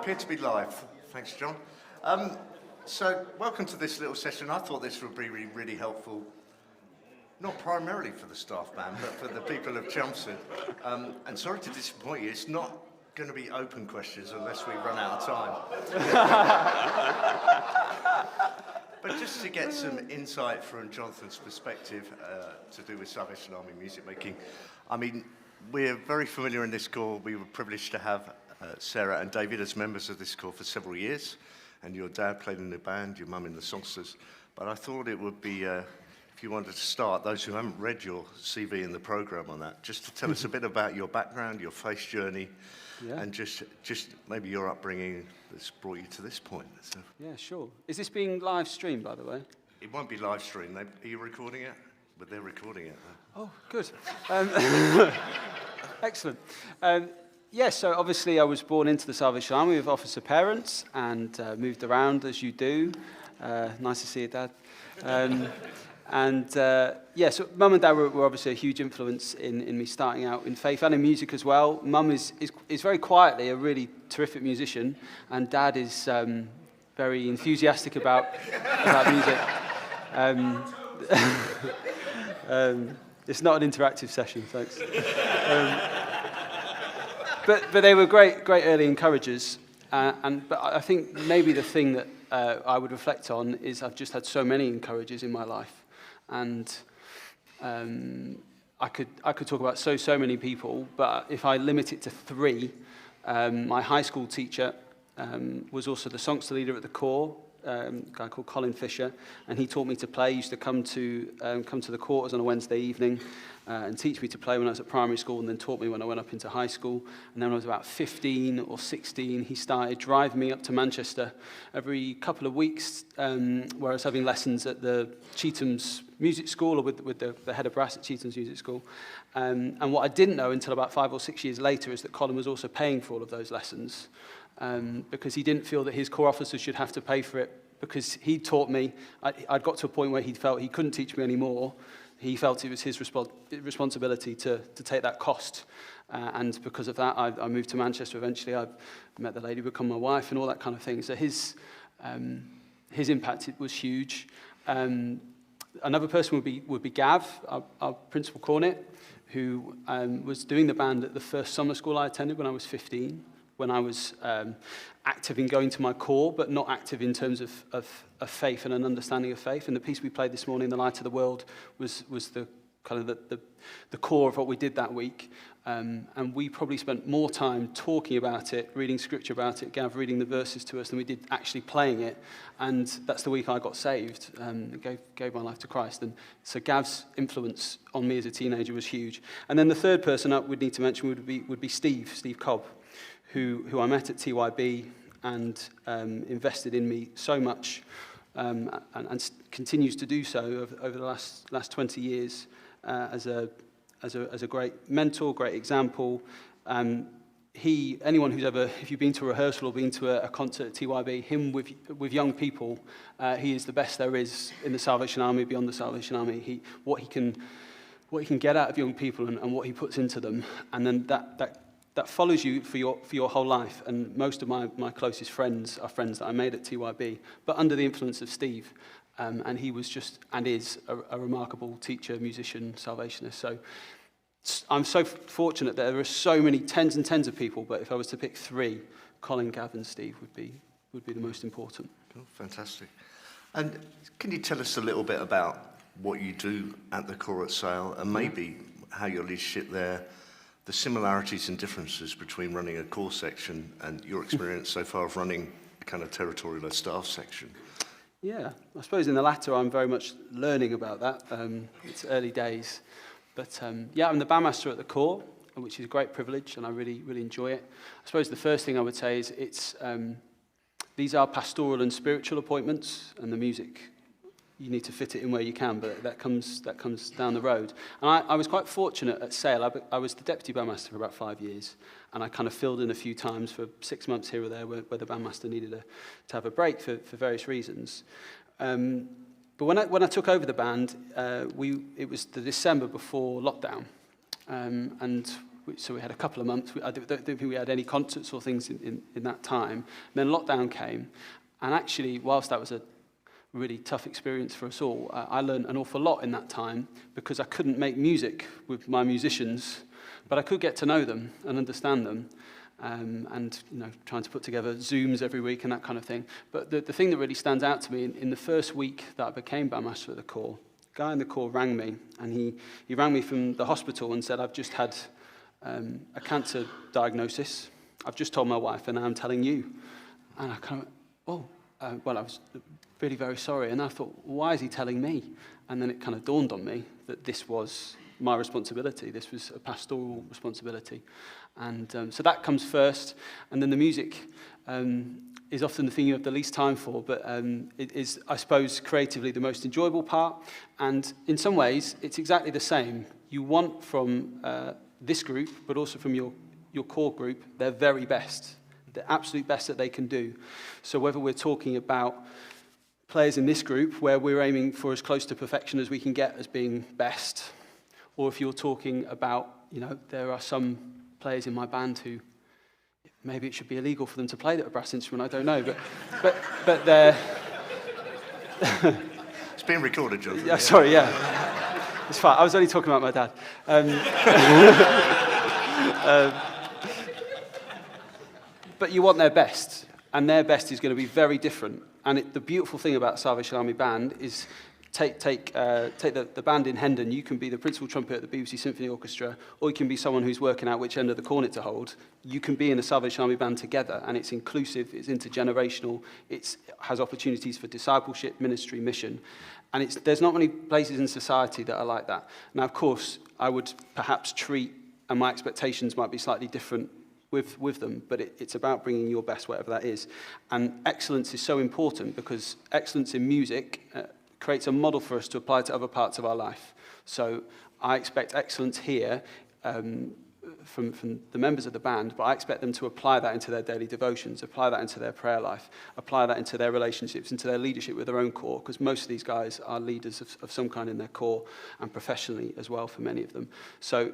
appear to be live. Thanks, John. So, welcome to this little session. I thought this would be really helpful, not primarily for the staff band, but for the people of Chelmsford. And sorry to disappoint you, it's not going to be open questions unless we run out of time. But just to get some insight from Jonathan's perspective to do with Salvation Army music making, I mean, we're very familiar in this corps. We were privileged to have Sarah and David as members of this corps for several years, and your dad played in the band, your mum in the songsters. But I thought it would be, if you wanted to start, those who haven't read your CV in the programme on that, just to tell us a bit about your background, your faith journey, and just maybe your upbringing that's brought you to this point. So. Yeah, sure. Is this being live streamed, by the way? It won't be live streamed. Are you recording it? But they're recording it. Oh, good. Excellent. So obviously I was born into the Salvation Army with officer parents and moved around as you do. Nice to see you, Dad. So Mum and Dad were obviously a huge influence in me starting out in faith and in music as well. Mum is very quietly a really terrific musician, and Dad is very enthusiastic about music. It's not an interactive session, thanks. But they were great early encouragers, but I think maybe the thing that I would reflect on is I've just had so many encouragers in my life, and I could talk about so many people, but if I limit it to three, my high school teacher was also the songster leader at the corps, a guy called Colin Fisher, and he taught me to play. He used to come to the quarters on a Wednesday evening and teach me to play when I was at primary school, and then taught me when I went up into high school. And then when I was about 15 or 16, he started driving me up to Manchester every couple of weeks, where I was having lessons at the Chetham's Music School, or with the head of brass at Chetham's Music School. And what I didn't know until about 5 or 6 years later is that Colin was also paying for all of those lessons. Because he didn't feel that his corps officers should have to pay for it, because he taught me. I'd got to a point where he felt he couldn't teach me anymore. He felt it was his responsibility to take that cost. And because of that, I moved to Manchester eventually. I met the lady who became my wife and all that kind of thing. So his impact was huge. Another person would be Gav, our principal cornet, who was doing the band at the first summer school I attended when I was 15. When I was active in going to my corps, but not active in terms of faith and an understanding of faith. And the piece we played this morning, The Light of the World, was the kind of the core of what we did that week. And we probably spent more time talking about it, reading scripture about it, Gav reading the verses to us, than we did actually playing it. And that's the week I got saved, gave my life to Christ. And so Gav's influence on me as a teenager was huge. And then the third person up we'd need to mention would be Steve Cobb, who I met at TYB and invested in me so much, and continues to do so over the last 20 years as a great mentor, great example. Anyone who's ever, if you've been to a rehearsal or been to a concert at TYB, him with young people, he is the best there is in the Salvation Army, beyond the Salvation Army. What he can get out of young people and what he puts into them, and then that follows you for your whole life. And most of my closest friends are friends that I made at TYB, but under the influence of Steve. And he was just, and is, a remarkable teacher, musician, salvationist. So I'm so fortunate that there are so many tens and tens of people, but if I was to pick three, Colin, Gav and Steve would be the most important. Oh, fantastic. And can you tell us a little bit about what you do at the corps at Sale, and maybe how your leadership there, the similarities and differences between running a corps section and your experience so far of running a kind of territorial staff section? Yeah, I suppose in the latter I'm very much learning about that. It's early days. But I'm the bandmaster at the corps, which is a great privilege, and I really, really enjoy it. I suppose the first thing I would say is these are pastoral and spiritual appointments, and the music, you need to fit it in where you can, but that comes down the road. And I was quite fortunate at Sale. I was the deputy bandmaster for about 5 years, and I kind of filled in a few times for 6 months here or there where the bandmaster needed to have a break for various reasons. But when I took over the band, it was the December before lockdown, and So we had a couple of months. I don't think we had any concerts or things in that time. And then lockdown came. And actually, whilst that was a really tough experience for us all, I learned an awful lot in that time because I couldn't make music with my musicians, but I could get to know them and understand them. And trying to put together Zooms every week and that kind of thing. But the thing that really stands out to me, in the first week that I became bandmaster at the corps, a guy in the corps rang me, and he rang me from the hospital and said, I've just had a cancer diagnosis. I've just told my wife, and now I'm telling you. And I kind of, I was really very sorry. And I thought, why is he telling me? And then it kind of dawned on me that this was my responsibility. This was a pastoral responsibility. And so that comes first. And then the music is often the thing you have the least time for, but it is, I suppose, creatively the most enjoyable part. And in some ways, it's exactly the same. You want from this group, but also from your core group, their very best, the absolute best that they can do. So whether we're talking about players in this group, where we're aiming for as close to perfection as we can get as being best, or if you're talking about, there are some players in my band who maybe it should be illegal for them to play that brass instrument, I don't know, but they're... It's being recorded, Jonathan. Yeah, sorry, yeah. It's fine, I was only talking about my dad. But you want their best, and their best is going to be very different. And the beautiful thing about Salvation Army Band is take the band in Hendon. You can be the principal trumpet at the BBC Symphony Orchestra, or you can be someone who's working out which end of the cornet to hold. You can be in the Salvation Army Band together, and it's inclusive, it's intergenerational, it has opportunities for discipleship, ministry, mission. And there's not many places in society that are like that. Now, of course, I would perhaps treat, and my expectations might be slightly different with them, but it's about bringing your best, whatever that is. And excellence is so important because excellence in music creates a model for us to apply to other parts of our life. So I expect excellence here from the members of the band, but I expect them to apply that into their daily devotions, apply that into their prayer life, apply that into their relationships, into their leadership with their own corps, because most of these guys are leaders of some kind in their corps and professionally as well for many of them. So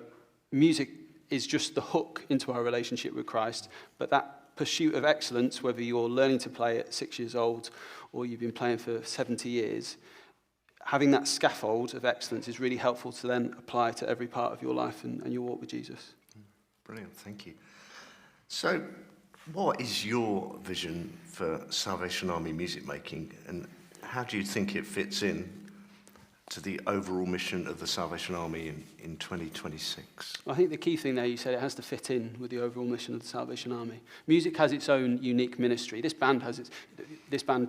music is just the hook into our relationship with Christ, but that pursuit of excellence, whether you're learning to play at 6 years old or you've been playing for 70 years, having that scaffold of excellence is really helpful to then apply to every part of your life and your walk with Jesus. Brilliant, thank you. So, what is your vision for Salvation Army music making, and how do you think it fits in to the overall mission of the Salvation Army in 2026? I think the key thing there, you said it has to fit in with the overall mission of the Salvation Army. Music has its own unique ministry. This band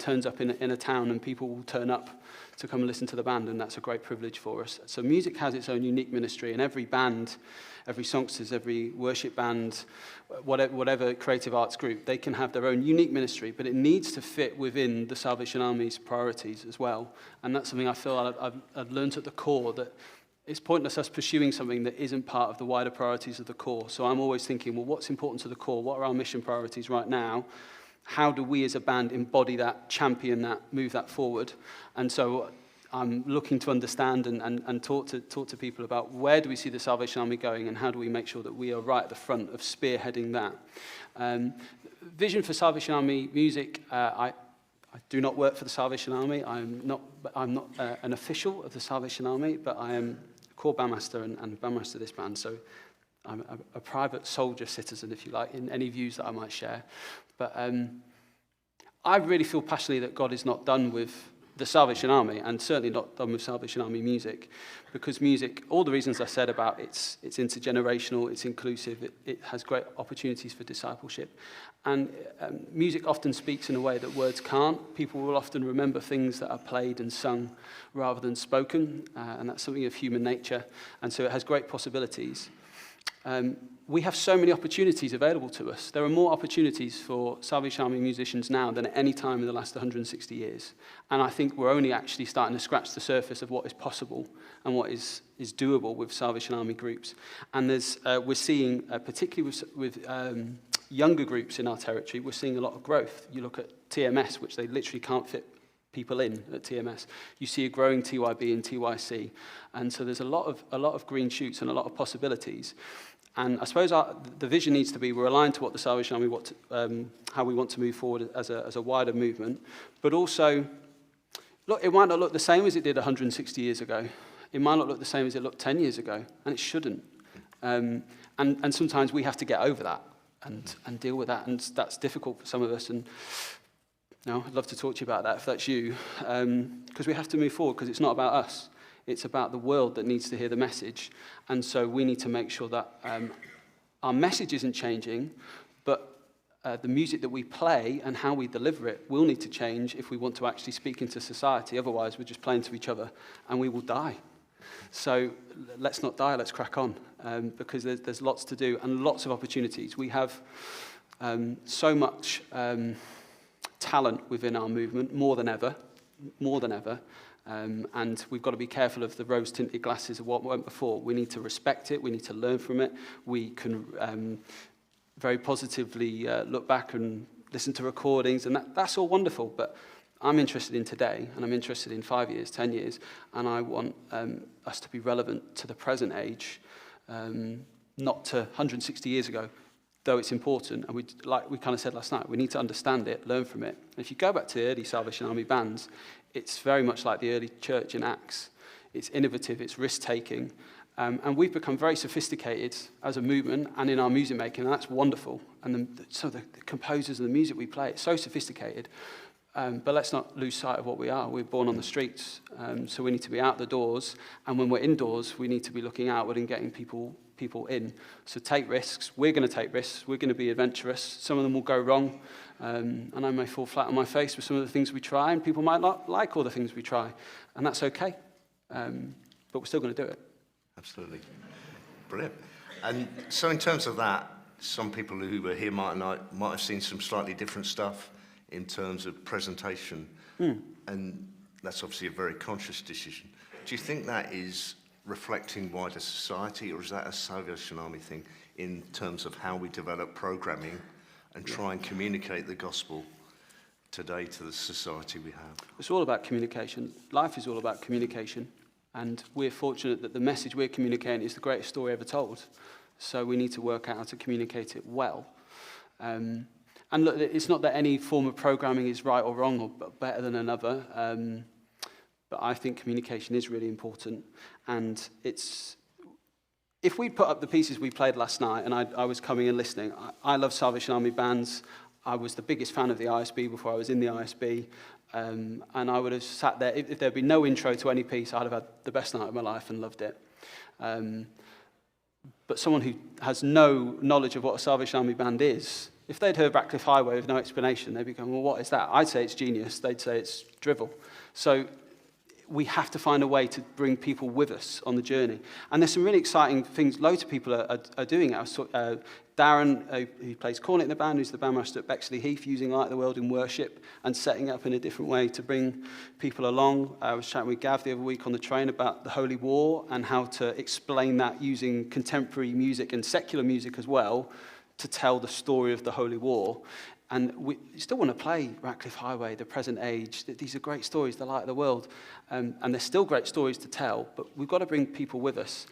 turns up in a town and people will turn up to come and listen to the band, and that's a great privilege for us. So music has its own unique ministry, and every band, every songsters, every worship band, whatever creative arts group, they can have their own unique ministry, but it needs to fit within the Salvation Army's priorities as well. And that's something I feel I've learned at the core, that it's pointless us pursuing something that isn't part of the wider priorities of the core. So I'm always thinking, well, what's important to the core? What are our mission priorities right now? How do we as a band embody that, champion that, move that forward? And so I'm looking to understand and talk to people about where do we see the Salvation Army going, and how do we make sure that we are right at the front of spearheading that. Vision for Salvation Army music, I do not work for the Salvation Army. I'm not an official of the Salvation Army, but I am corps bandmaster and bandmaster of this band. So I'm a private soldier citizen, if you like, in any views that I might share. But I really feel passionately that God is not done with the Salvation Army, and certainly not done with Salvation Army music, because music, all the reasons I said about it's intergenerational, it's inclusive, it has great opportunities for discipleship, and music often speaks in a way that words can't. People will often remember things that are played and sung rather than spoken, and that's something of human nature, and so it has great possibilities. We have so many opportunities available to us. There are more opportunities for Salvation Army musicians now than at any time in the last 160 years. And I think we're only actually starting to scratch the surface of what is possible and what is doable with Salvation Army groups. And we're seeing, particularly with younger groups in our territory, we're seeing a lot of growth. You look at TMS, which they literally can't fit people in at TMS. You see a growing TYB and TYC, and so there's a lot of green shoots and a lot of possibilities. And I suppose the vision needs to be we're aligned to what the Salvation Army, how we want to move forward as a wider movement, but also, look, it might not look the same as it did 160 years ago. It might not look the same as it looked 10 years ago, and it shouldn't. And sometimes we have to get over that and deal with that, and that's difficult for some of us. And I'd love to talk to you about that if that's you, because we have to move forward, because it's not about us. It's about the world that needs to hear the message. And so we need to make sure that our message isn't changing, but the music that we play and how we deliver it will need to change if we want to actually speak into society. Otherwise, we're just playing to each other, and we will die. So let's not die, let's crack on, because there's lots to do and lots of opportunities. We have so much talent within our movement, more than ever. And we've got to be careful of the rose-tinted glasses of what went before. We need to respect it. We need to learn from it. We can very positively look back and listen to recordings, and that's all wonderful. But I'm interested in today, and I'm interested in 5 years, 10 years, and I want us to be relevant to the present age, not to 160 years ago, though it's important. And like we kind of said last night, we need to understand it, learn from it. And if you go back to the early Salvation Army bands, it's very much like the early church in Acts. It's innovative, it's risk-taking, and we've become very sophisticated as a movement and in our music making, and that's wonderful. And so the composers and the music we play, it's so sophisticated, but let's not lose sight of what we are. We're born on the streets, so we need to be out the doors, and when we're indoors, we need to be looking outward and getting people in. So take risks. We're going to take risks. We're going to be adventurous. Some of them will go wrong, and I may fall flat on my face with some of the things we try, and people might not like all the things we try, and that's okay. But we're still going to do it. Absolutely. Brilliant. And so in terms of that, some people who were here might have seen some slightly different stuff in terms of presentation, and that's obviously a very conscious decision. Do you think that is reflecting wider society, or is that a Salvation Army thing in terms of how we develop programming and try and communicate the gospel today to the society we have? It's all about communication. Life is all about communication, and we're fortunate that the message we're communicating is the greatest story ever told. So we need to work out how to communicate it well. And look, it's not that any form of programming is right or wrong or better than another, but I think communication is really important. And if we put up the pieces we played last night, and I was coming and listening, I love Salvation Army bands. I was the biggest fan of the ISB before I was in the ISB, and I would have sat there. If there'd been no intro to any piece, I'd have had the best night of my life and loved it. But someone who has no knowledge of what a Salvation Army band is, if they'd heard Ratcliffe Highway with no explanation, they'd be going, well, what is that? I'd say it's genius. They'd say it's drivel. So we have to find a way to bring people with us on the journey. And there's some really exciting things loads of people are doing. Darren, who plays cornet in the band, who's the bandmaster at Bexley Heath, using Light the World in worship and setting up in a different way to bring people along. I was chatting with Gav the other week on the train about the Holy War and how to explain that using contemporary music and secular music as well to tell the story of the Holy War. And we still want to play Ratcliffe Highway, The Present Age. These are great stories, the light of the world. And they're still great stories to tell, but we've got to bring people with us.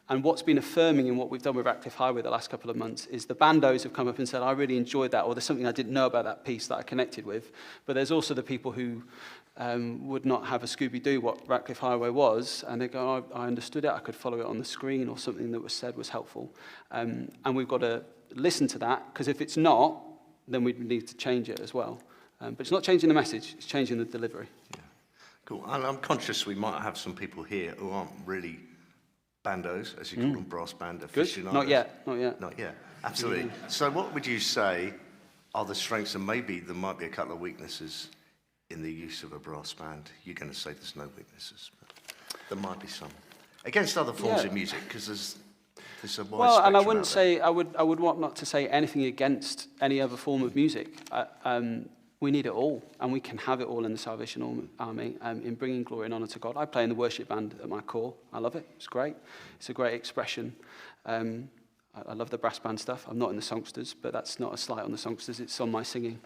And what's been affirming in what we've done with Ratcliffe Highway the last couple of months is the bandos have come up and said, I really enjoyed that, or there's something I didn't know about that piece that I connected with. But there's also the people who would not have a Scooby-Doo what Ratcliffe Highway was, and they go, I understood it, I could follow it on the screen, or something that was said was helpful. And we've got to listen to that, because if it's not, then we need to change it as well. But it's not changing the message, it's changing the delivery. Yeah. Cool. And I'm conscious we might have some people here who aren't really bandos, as you call them, brass band aficionados. Not yet. Not yet, absolutely. So what would you say are the strengths, and maybe there might be a couple of weaknesses in the use of a brass band? You're going to say there's no weaknesses, but there might be some. Against other forms of music, because there's a wide well, and I spectrum wouldn't out there. say, I would want not to say anything against any other form of music. We need it all, and we can have it all in the Salvation Army in bringing glory and honour to God. I play in the worship band at my core. I love it. It's great. It's a great expression. I love the brass band stuff. I'm not in the songsters, but that's not a slight on the songsters. It's on my singing.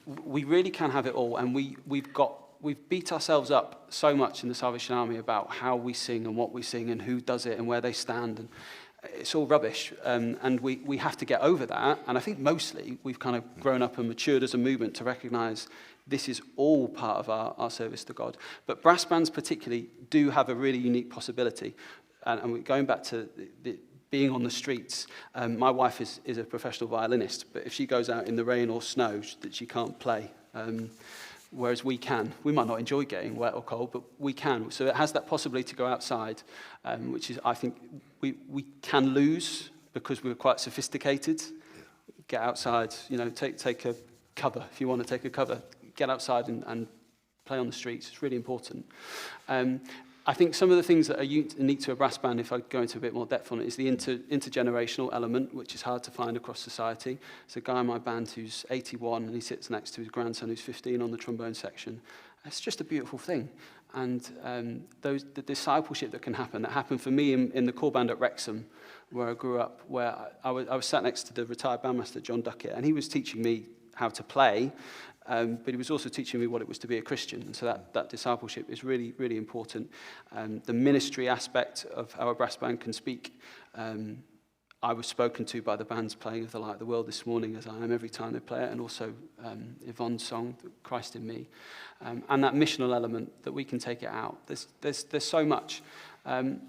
we really can have it all, and we've beat ourselves up so much in the Salvation Army about how we sing and what we sing and who does it and where they stand, and it's all rubbish, and we have to get over that. And I think mostly we've kind of grown up and matured as a movement to recognise this is all part of our service to God. But brass bands particularly do have a really unique possibility, and we're going back to being on the streets. My wife is a professional violinist, but if she goes out in the rain or snow, that she can't play. Whereas we can. We might not enjoy getting wet or cold, but we can. So it has that possibility to go outside, which is, I think, we can lose because we're quite sophisticated. Get outside, take a cover. If you want to take a cover, get outside and play on the streets. It's really important. I think some of the things that are unique to a brass band, if I go into a bit more depth on it, is the intergenerational element, which is hard to find across society. There's a guy in my band who's 81, and he sits next to his grandson who's 15 on the trombone section. It's just a beautiful thing. And the discipleship that happened for me in the core band at Wrexham, where I grew up, where I was sat next to the retired bandmaster, John Duckett, and he was teaching me how to play, but he was also teaching me what it was to be a Christian. And so that discipleship is really, really important. The ministry aspect of how a brass band can speak. I was spoken to by the bands playing of the Light of the World this morning, as I am every time they play it, and also Yvonne's song, Christ in Me. And that missional element, that we can take it out. There's so much. And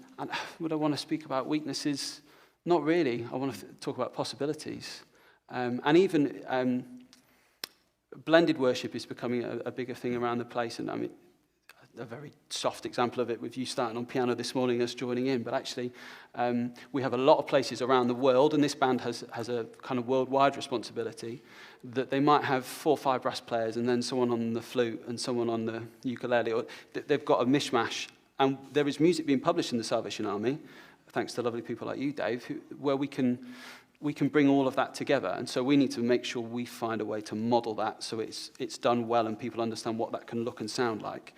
would I want to speak about weaknesses? Not really. I want to talk about possibilities. And even blended worship is becoming a bigger thing around the place. And I mean, a very soft example of it with you starting on piano this morning, us joining in. But actually, we have a lot of places around the world, and this band has a kind of worldwide responsibility, that they might have 4 or 5 brass players and then someone on the flute and someone on the ukulele. Or they've got a mishmash. And there is music being published in the Salvation Army, thanks to lovely people like you, Dave, where we can bring all of that together. And so we need to make sure we find a way to model that so it's done well and people understand what that can look and sound like.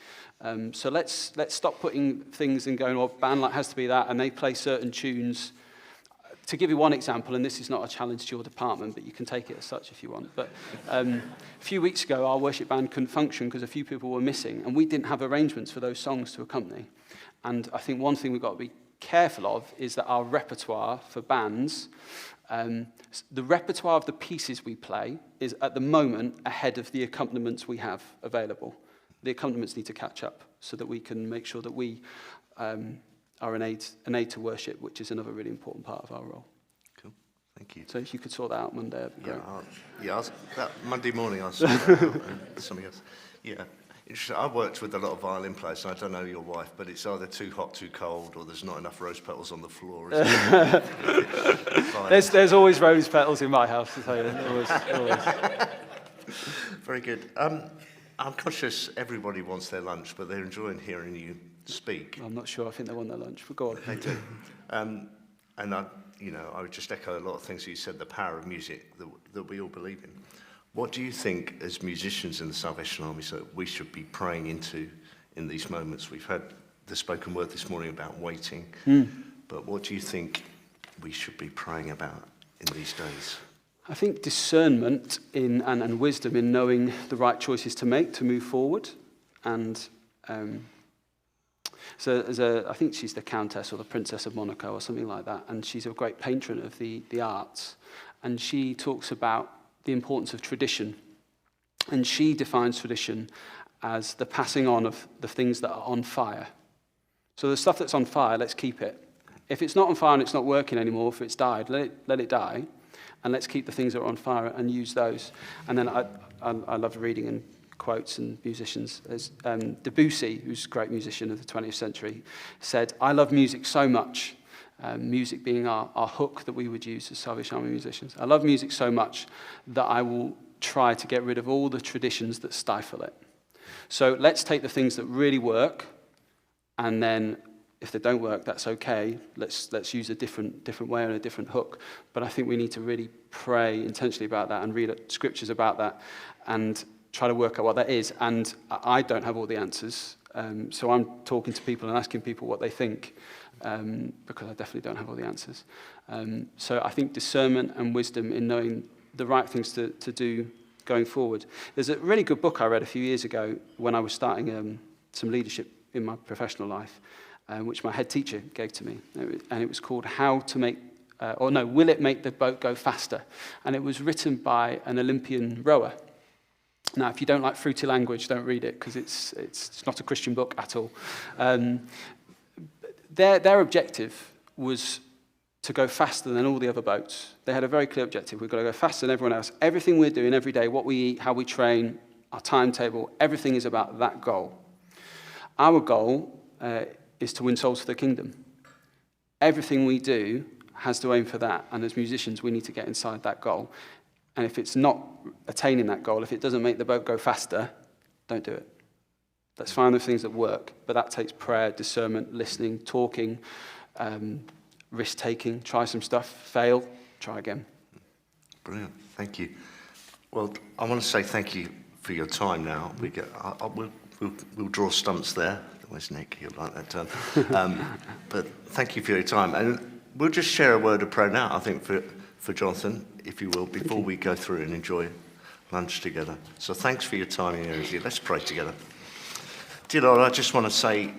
So let's stop putting things and going, well, band like has to be that, and they play certain tunes. To give you one example, and this is not a challenge to your department, but you can take it as such if you want. But a few weeks ago, our worship band couldn't function because a few people were missing, and we didn't have arrangements for those songs to accompany. And I think one thing we've got to be careful of is that our repertoire for bands, the repertoire of the pieces we play is at the moment ahead of the accompaniments we have available. The accompaniments need to catch up so that we can make sure that we are an aid to worship, which is another really important part of our role. Cool, thank you. So if you could sort that out Monday, that'd be great. That Monday morning I'll sort that out and something else. Yeah. I've worked with a lot of violin players, and I don't know your wife, but it's either too hot, too cold, or there's not enough rose petals on the floor. There's always rose petals in my house, to tell you. Always. Very good. I'm conscious everybody wants their lunch, but they're enjoying hearing you speak. I'm not sure. I think they want their lunch, but go on. They do. And I would just echo a lot of things you said, the power of music that we all believe in. What do you think, as musicians in the Salvation Army, so we should be praying into in these moments? We've heard the spoken word this morning about waiting, but what do you think we should be praying about in these days? I think discernment and wisdom in knowing the right choices to make to move forward. And I think she's the Countess or the Princess of Monaco or something like that, and she's a great patron of the arts. And she talks about the importance of tradition. And she defines tradition as the passing on of the things that are on fire. So the stuff that's on fire, let's keep it. If it's not on fire and it's not working anymore, if it's died, let it die. And let's keep the things that are on fire and use those. And then I love reading and quotes and musicians. There's Debussy, who's a great musician of the 20th century, said, "I love music so much," music being our hook that we would use as Salvation Army musicians. "I love music so much that I will try to get rid of all the traditions that stifle it." So let's take the things that really work, and then if they don't work, that's okay. Let's use a different way and a different hook. But I think we need to really pray intentionally about that and read scriptures about that and try to work out what that is. And I don't have all the answers. So I'm talking to people and asking people what they think, because I definitely don't have all the answers. So I think discernment and wisdom in knowing the right things to do going forward. There's a really good book I read a few years ago when I was starting some leadership in my professional life, which my head teacher gave to me. And it was called How to Make, Will It Make the Boat Go Faster? And it was written by an Olympian rower. Now, if you don't like fruity language, don't read it, because it's not a Christian book at all. Their objective was to go faster than all the other boats. They had a very clear objective. We've got to go faster than everyone else. Everything we're doing every day, what we eat, how we train, our timetable, everything is about that goal. Our goal is to win souls for the kingdom. Everything we do has to aim for that, and as musicians, we need to get inside that goal. And if it's not attaining that goal, if it doesn't make the boat go faster, don't do it. Let's find those things that work, but that takes prayer, discernment, listening, talking, risk-taking, try some stuff, fail, try again. Brilliant, thank you. Well, I want to say thank you for your time now. We'll draw stumps there. Where's Nick? He'll like that term. But thank you for your time. And we'll just share a word of prayer now, I think, for Jonathan, if you will, before we go through and enjoy lunch together. So thanks for your time and energy. Let's pray together. Dear Lord, I just want to say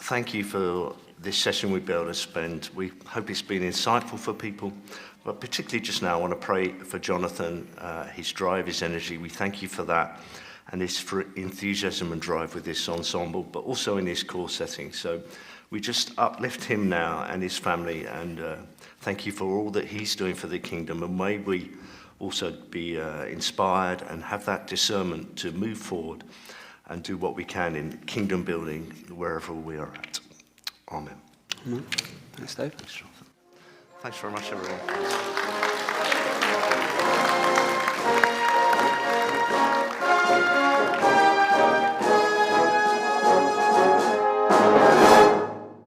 thank you for this session we've been able to spend. We hope it's been insightful for people, but particularly just now I want to pray for Jonathan, his drive, his energy. We thank you for that, and his enthusiasm and drive with this ensemble, but also in his core setting. So we just uplift him now and his family, and thank you for all that he's doing for the kingdom, and may we also be inspired and have that discernment to move forward and do what we can in kingdom building wherever we are at. Amen. Mm-hmm. Thanks, Dave. Thanks, Jonathan. Thanks very much, everyone.